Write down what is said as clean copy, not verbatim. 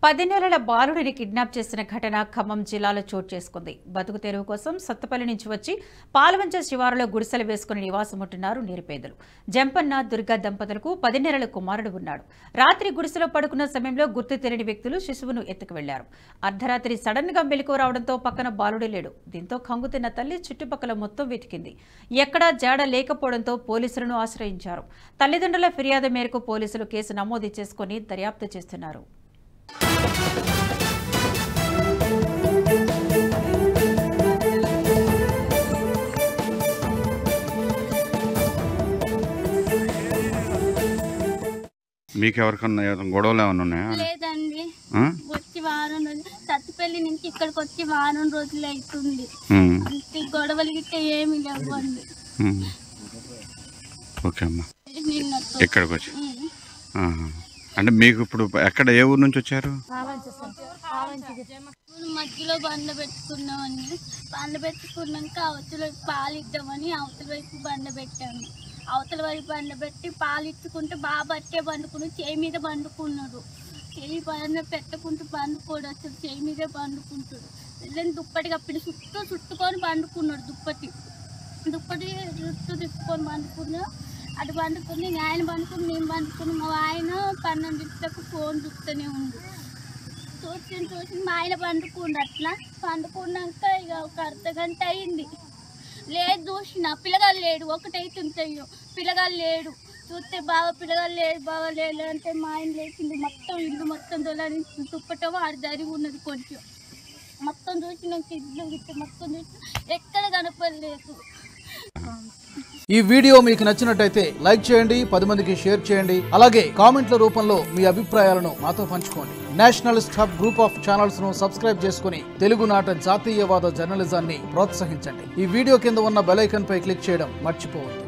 10 నెలల బాలుడిని కిడ్నాప్ చేసిన ఘటన ఖమ్మం జిల్లాలో చోటు చేసుకుంది. బతుకు తెరువు కోసం సత్తపల్లి నుంచి వచ్చి పాలవంచ శివారులో గుడిసెలు వేసుకుని నివాసముంటున్నారు నిరుపేదలు. జంపన్న దుర్గా దంపతులకు 10 నెలల కుమారుడు ఉన్నాడు. రాత్రి గుడిసెలో పడుకున్న సమయంలో గుర్తు తెలియని వ్యక్తులు శిశువును ఎత్తుకు వెళ్లారు. అర్ధరాత్రి సడన్ గా మెలకువ రావడంతో పక్కన బాలుడే లేడు. దీంతో కంగుతిన్న తల్లి చుట్టుపక్కల మొత్తం వెతికింది. ఎక్కడా జాడ లేకపోవడంతో పోలీసులను ఆశ్రయించారు. తల్లిదండ్రుల ఫిర్యాదు మేరకు పోలీసులు కేసు నమోదు చేసుకుని దర్యాప్తు చేస్తున్నారు. మీకు ఎవరికన్నా గొడవలు ఏమైనా ఉన్నాయా? లేదండి, వచ్చి వారం రోజులు సత్తుపల్లి నుంచి ఇక్కడికి వచ్చి వారం రోజులు అవుతుంది. అంతే, గొడవలు గిట్ట ఏమి లేవండి. ఓకే అమ్మా, ఇక్కడికి వచ్చి అంటే మీకు ఇప్పుడు ఎక్కడ ఏ ఊరు నుంచి వచ్చారు? మధ్యలో బండ పెట్టుకున్నామండి. బండ పెట్టుకున్నాక అవతల వైపు పాలు ఇద్దామని అవతల వైపు బండ పెట్టాము. అవతల వైపు బండ పెట్టి పాలు ఇచ్చుకుంటే బాబు అట్టే పండుకుని చేయి మీద పండుకున్నాడు. చేయి బండ పెట్టుకుంటూ పండుకోడు, అసలు చేయి మీదే పండుకుంటాడు. వెళ్ళని దుప్పటి కప్పిన చుట్టుకొని పండుకున్నాడు. దుప్పటి చుట్టూ తిప్పుకొని పండుకున్నా. అటు పండుకుని ఆయన పండుకుని నేను పండుకుని మా ఆయన 12 ఫోన్ చూస్తూనే ఉంది. చూసి మా ఆయన పండుకుండు. అట్లా పండుకున్నాక ఇక ఒక అర్ధగంట అయింది. లేదు చూసిన పిల్లగాలు లేడు. ఒకటైతుంటాయో పిల్లగాలు లేడు. చూస్తే బాగా పిల్లగాలు లేడు అంటే మా ఆయన లేచింది. మొత్తం ఇల్లు మొత్తం దొలని దుప్పటం ఆడు జరిగి ఉన్నది. కొంచెం మొత్తం చూసినాక ఇల్లు గిట్ట మొత్తం చూసి ఎక్కడ కనపడలేదు. ఈ వీడియో మీకు నచ్చినట్టయితే లైక్ చేయండి, 10 మందికి షేర్ చేయండి. అలాగే కామెంట్ల రూపంలో మీ అభిప్రాయాలను మాతో పంచుకోండి. Nationalist hub group of channels ను సబ్స్క్రైబ్ చేసుకుని తెలుగునాట జాతీయవాద జర్నలిజాన్ని ప్రోత్సహించండి. ఈ వీడియో కింద ఉన్న బెల్ ఐకాన్ పై క్లిక్ చేయడం మర్చిపోవద్దు.